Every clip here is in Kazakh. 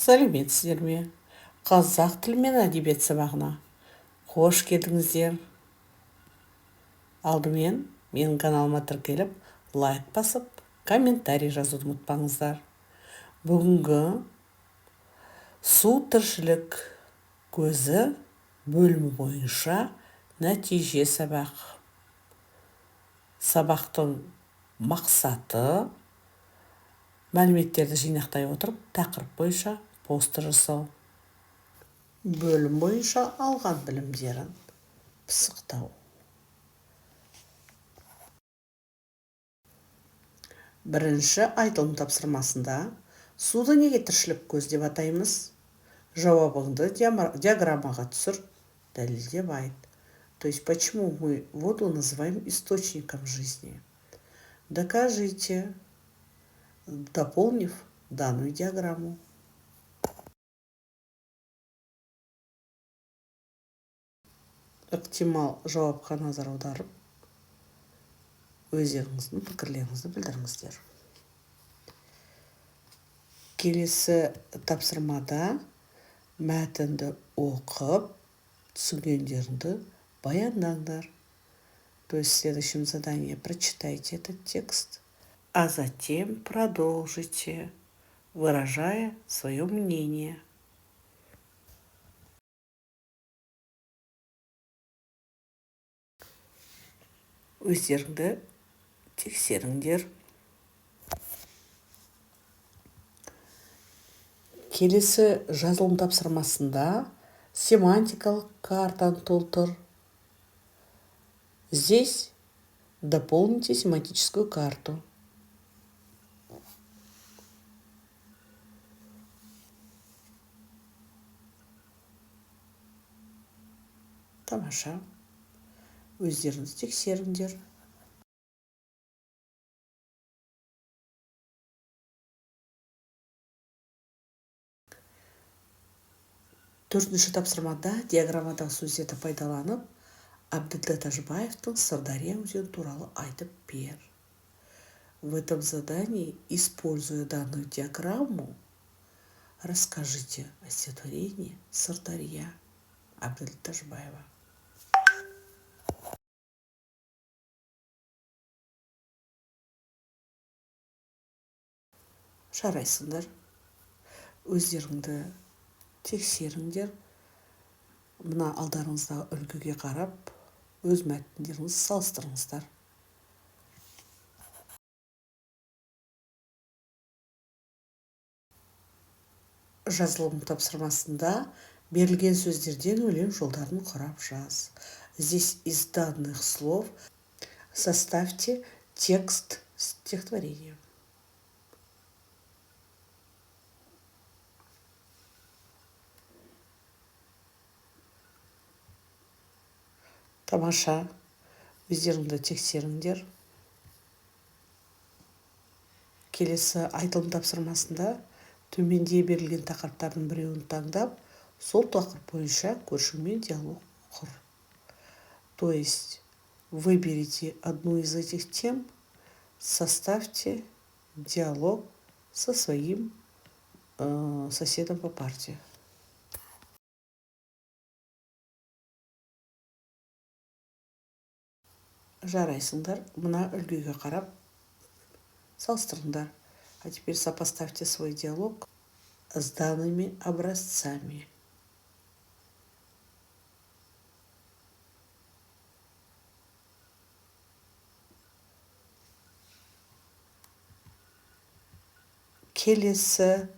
сәлеметсіздер ме? Қазақ тілі мен әдебиет сабағына қош келдіңіздер. Алдымен менің каналыма тіркеліп, лайк басып, комментарий жазуды ұмытпаңыздар. Бүгінгі су тіршілік көзі бөлімі бойынша нәтиже сабақ. Сабақтың мақсаты мәліметтерді жинақтай отырып, тақырып бойынша постер жасау. Бөлім бойынша алған білімдерін пысықтау. Бірінші айтылым тапсырмасында суды неге тіршілік көзі деп атаймыз? Жауабыңды диаграммаға түсір, дәлелдеп айт. То есть, почему мы воду называем источником жизни? Докажите, дополнив данную диаграмму. Ықтимал жауапқа назар аударып, өздеріңіздің пікірлеріңізді білдіріңіздер. Келесі тапсырмада мәтінді оқып, түсінгендеріңді баяндаңдар. То есть в следующем задании прочитайте этот текст, а затем продолжите, выражая свое мнение. Өздеріңді тексеріңдер. Келесі жазылым тапсырмасында семантикалық картаны толтыр. Здесь дополните семантическую карту. Тамаша. Өздеріңіз тексеріңдер. Төртінші тапсырмада диаграммадағы сөздерді пайдаланып, Абділда Тәжібаевтың Сырдария өзені туралы айтып бер. В этом задании, используя данную диаграмму, расскажите о стихотворении Сырдария Абділда Тәжібаева. Жарайсыңдар. Өздеріңді тексеріңдер. Мына алдарыңыздағы үлгіге қарап, өз мәтіндеріңізді салыстырыңыздар. Жазылым тапсырмасында берілген сөздерден өлең жолдарын құрап жаз. Здесь из данных слов составьте текст стихотворения. Тамаша. Өздеріңді тексеріңдер. Келесі айтылым тапсырмасында төменде берілген тақырыптардың біреуін таңдап, сол тақырып бойынша көршіңмен диалог құр. То есть, выберите одну из этих тем, составьте диалог со своим соседом по партии. Жарайсыңдар. Мына үлгіге қарап салыстырыңдар. А теперь сопоставьте свой диалог с данными образцами. Келесі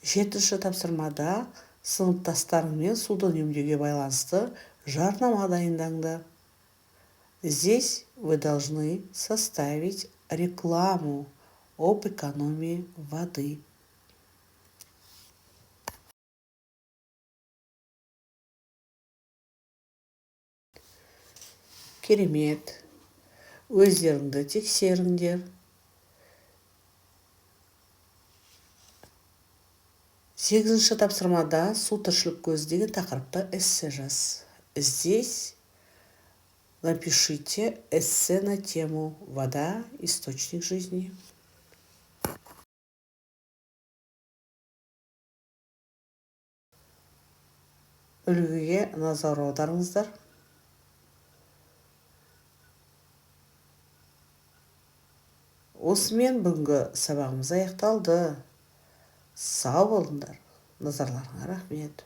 7-ші тапсырмада сыныптастарыңмен суды үнемдеуге байланысты жарнама дайындаңдар. Здесь вы должны составить рекламу об экономии воды. Керемет. Өздеріңді тексеріңдер. 8-ші тапсырмада су тіршілік көзі деген тақырыпта эссе жаз. Здесь напишите эссе на тему «Вода – источник жизни». үлгіге назар аударыңыздар. Осымен бүгінгі сабағымыз аяқталды. Сау болыңдар. Назарларыңа рахмет.